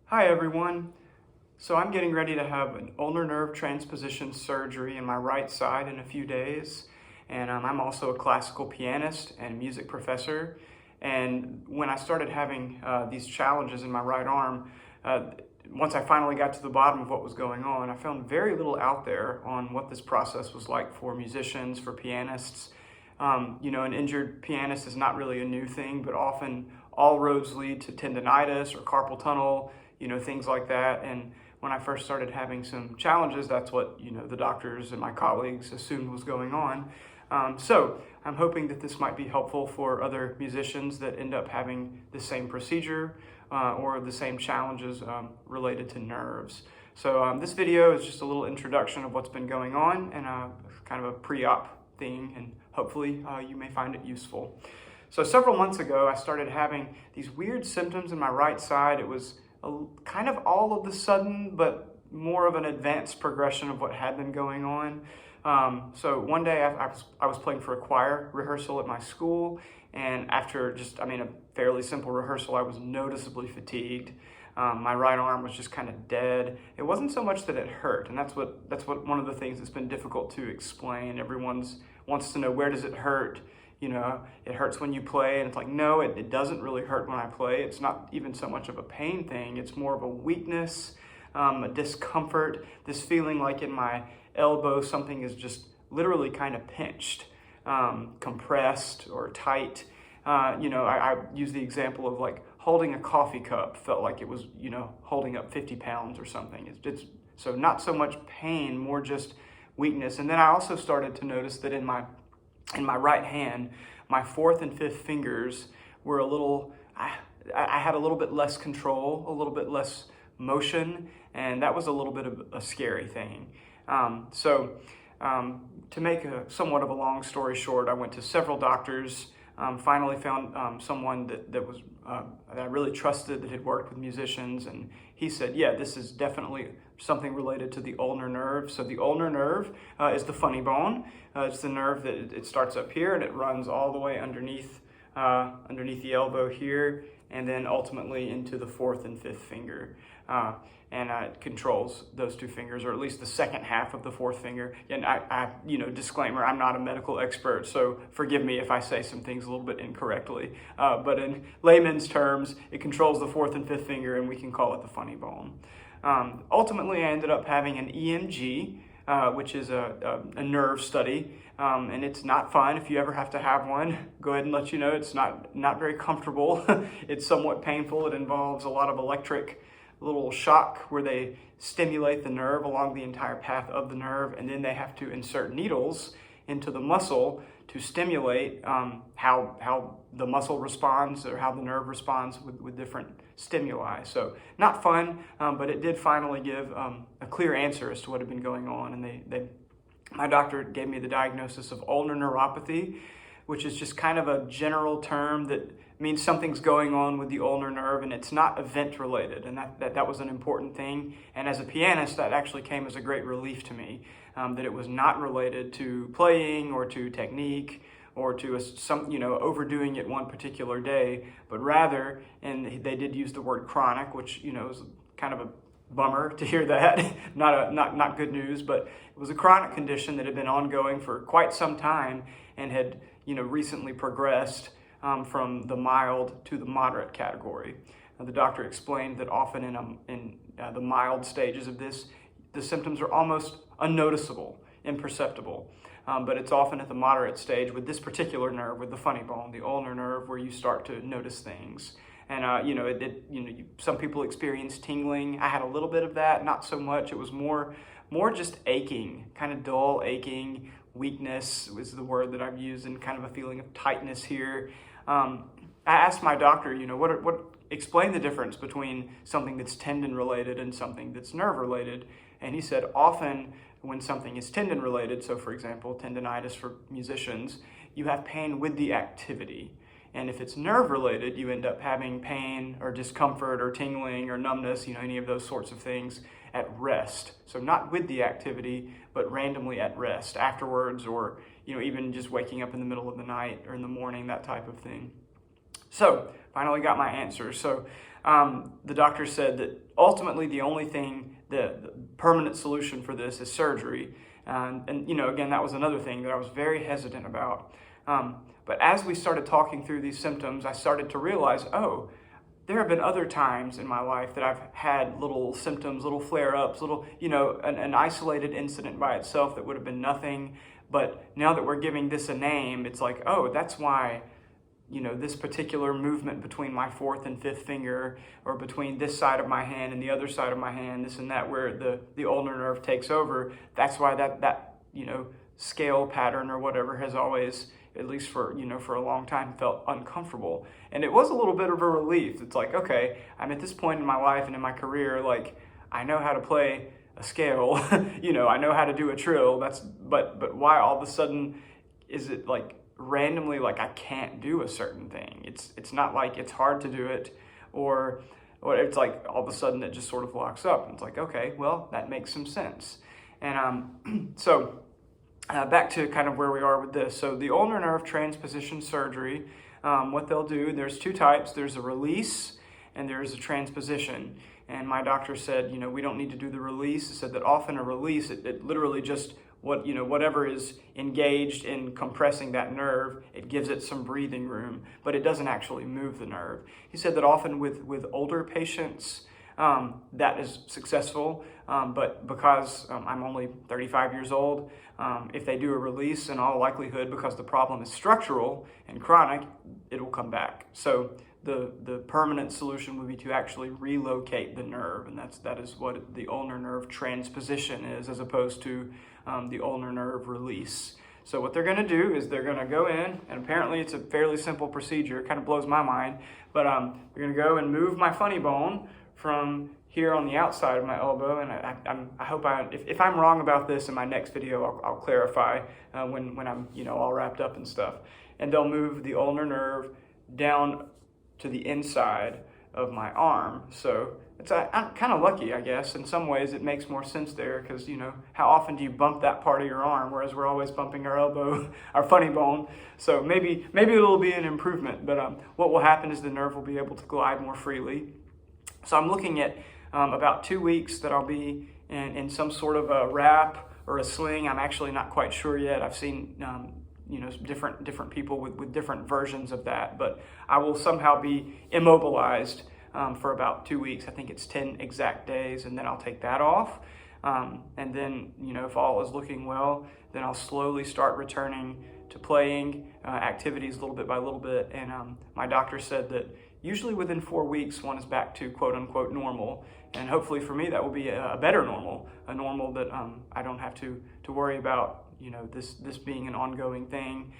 Hi everyone. So I'm getting ready to have an ulnar nerve transposition surgery in my right side in a few days. And I'm also a classical pianist and music professor. And when I started having these challenges in my right arm, once I finally got to the bottom of what was going on, I found very little out there on what this process was like for musicians, for pianists. An injured pianist is not really a new thing, but often all roads lead to tendonitis or carpal tunnel, things like that. And when I first started having some challenges, that's what, the doctors and my colleagues assumed was going on. So I'm hoping that this might be helpful for other musicians that end up having the same procedure or the same challenges related to nerves. So this video is just a little introduction of what's been going on and kind of a pre-op thing, and hopefully you may find it useful. So several months ago, I started having these weird symptoms in my right side. It was kind of all of the sudden, but more of an advanced progression of what had been going on. So one day I was playing for a choir rehearsal at my school, and after a fairly simple rehearsal, I was noticeably fatigued. My right arm was just kind of dead. It wasn't so much that it hurt, and that's what one of the things that's been difficult to explain. Everyone wants to know, where does it hurt? It hurts when you play, and it's like, no, it doesn't really hurt when I play. It's not even so much of a pain thing. It's more of a weakness, a discomfort, this feeling like in my elbow something is just literally kind of pinched, compressed or tight. I use the example of like holding a coffee cup felt like it was, holding up 50 pounds or something. So not so much pain, more just weakness. And then I also started to notice that in my right hand, my fourth and fifth fingers were I had a little bit less control, a little bit less motion, and that was a little bit of a scary thing. To make somewhat of a long story short, I went to several doctors, finally found someone that I really trusted, that had worked with musicians, and he said, yeah, this is definitely something related to the ulnar nerve. So the ulnar nerve is the funny bone. It's the nerve that it starts up here and it runs all the way underneath the elbow here, and then ultimately into the fourth and fifth finger. And it controls those two fingers, or at least the second half of the fourth finger. And disclaimer, I'm not a medical expert, so forgive me if I say some things a little bit incorrectly. But in layman's terms, it controls the fourth and fifth finger, and we can call it the funny bone. Ultimately, I ended up having an EMG, which is a nerve study, and it's not fun. If you ever have to have one, go ahead and let you know it's not very comfortable. It's somewhat painful. It involves a lot of electric little shock where they stimulate the nerve along the entire path of the nerve, and then they have to insert needles into the muscle to stimulate how the muscle responds, or how the nerve responds with different stimuli. So not fun, but it did finally give a clear answer as to what had been going on. And my doctor gave me the diagnosis of ulnar neuropathy, which is just kind of a general term that means something's going on with the ulnar nerve, and it's not event related, and that was an important thing. And as a pianist, that actually came as a great relief to me, that it was not related to playing or to technique or to overdoing it one particular day, but rather, and they did use the word chronic, which is kind of a bummer to hear that, not good news, but it was a chronic condition that had been ongoing for quite some time and had recently progressed from the mild to the moderate category. The doctor explained that often in the mild stages of this, the symptoms are almost unnoticeable, imperceptible. But it's often at the moderate stage with this particular nerve, with the funny bone, the ulnar nerve, where you start to notice things. And some people experience tingling. I had a little bit of that, not so much. It was more just aching, kind of dull aching. Weakness was the word that I've used, and kind of a feeling of tightness here. I asked my doctor, explain the difference between something that's tendon related and something that's nerve related. And he said often when something is tendon related, so for example, tendonitis for musicians, you have pain with the activity. And if it's nerve related, you end up having pain or discomfort or tingling or numbness, any of those sorts of things at rest. So not with the activity, but randomly at rest afterwards, or even just waking up in the middle of the night or in the morning, that type of thing. So finally got my answer. So the doctor said that ultimately the only thing, the permanent solution for this is surgery. And again, that was another thing that I was very hesitant about. But as we started talking through these symptoms, I started to realize, oh, there have been other times in my life that I've had little symptoms, little flare-ups, an isolated incident by itself that would have been nothing. But now that we're giving this a name, it's like, oh, that's why, this particular movement between my fourth and fifth finger, or between this side of my hand and the other side of my hand, this and that, where the ulnar nerve takes over, that's why that scale pattern or whatever has always, at least for a long time, felt uncomfortable. And it was a little bit of a relief. It's like, okay, I'm at this point in my life and in my career, like, I know how to play a scale, I know how to do a trill. But why all of a sudden is it like randomly like I can't do a certain thing? It's not like it's hard to do it, or it's like all of a sudden it just sort of locks up. And it's like, okay, well, that makes some sense. And so back to kind of where we are with this. So the ulnar nerve transposition surgery, what they'll do, there's two types. There's a release and there's a transposition. And my doctor said, we don't need to do the release. He said that often a release, it literally just, whatever is engaged in compressing that nerve, it gives it some breathing room, but it doesn't actually move the nerve. He said that often with older patients, that is successful, but because I'm only 35 years old, if they do a release, in all likelihood, because the problem is structural and chronic, it will come back. So the permanent solution would be to actually relocate the nerve, and that is what the ulnar nerve transposition is, as opposed to the ulnar nerve release. So what they're going to do is they're going to go in, and apparently it's a fairly simple procedure. It kind of blows my mind, but they're going to go and move my funny bone from here on the outside of my elbow, and I hope if I'm wrong about this in my next video, I'll clarify when I'm all wrapped up and stuff. And they'll move the ulnar nerve down to the inside of my arm. So I'm kind of lucky, I guess. In some ways, it makes more sense there because how often do you bump that part of your arm? Whereas we're always bumping our elbow, our funny bone. So maybe it'll be an improvement. But what will happen is the nerve will be able to glide more freely. So I'm looking at about 2 weeks that I'll be in some sort of a wrap or a sling. I'm actually not quite sure yet. I've seen different people with different versions of that, but I will somehow be immobilized for about 2 weeks. I think it's 10 exact days, and then I'll take that off. And then, if all is looking well, then I'll slowly start returning to playing activities little bit by little bit. And my doctor said that usually within 4 weeks, one is back to quote unquote normal. And hopefully for me, that will be a better normal, a normal that I don't have to worry about, this being an ongoing thing.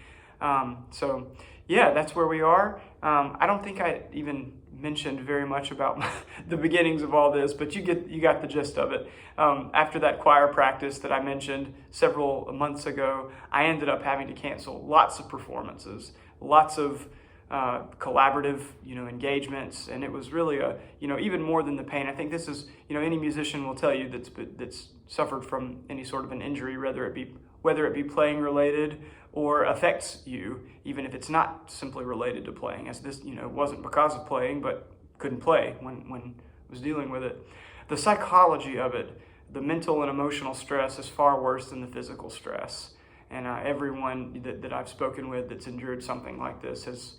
So yeah, that's where we are. I don't think I even mentioned very much about the beginnings of all this, but you got the gist of it. After that choir practice that I mentioned several months ago, I ended up having to cancel lots of performances, lots of collaborative, engagements, and it was really even more than the pain. I think this is, any musician will tell you that's suffered from any sort of an injury, whether it be playing related or affects you, even if it's not simply related to playing, as this, wasn't because of playing, but couldn't play when I was dealing with it. The psychology of it, the mental and emotional stress is far worse than the physical stress. And everyone that I've spoken with that's endured something like this has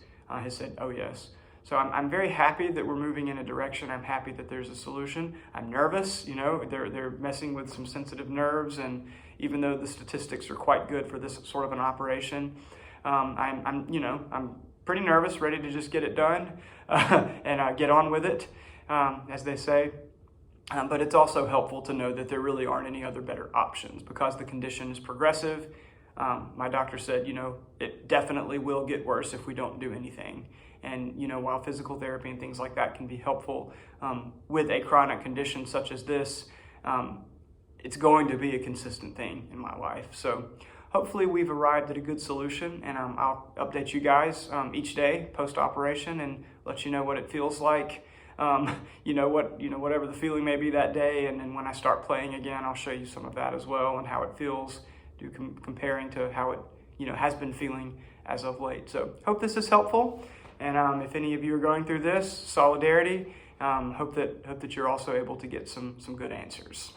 said, oh yes. So I'm very happy that we're moving in a direction. I'm happy that there's a solution. I'm nervous, they're messing with some sensitive nerves, and even though the statistics are quite good for this sort of an operation, I'm pretty nervous, ready to just get it done and get on with it, as they say. But it's also helpful to know that there really aren't any other better options because the condition is progressive. My doctor said, it definitely will get worse if we don't do anything. And, while physical therapy and things like that can be helpful with a chronic condition such as this, it's going to be a consistent thing in my life. So hopefully we've arrived at a good solution, and I'll update you guys each day post-operation and let you know what it feels like. Whatever the feeling may be that day, and then when I start playing again, I'll show you some of that as well and how it feels, comparing to how it has been feeling as of late. So hope this is helpful, and if any of you are going through this, solidarity, hope that you're also able to get some good answers.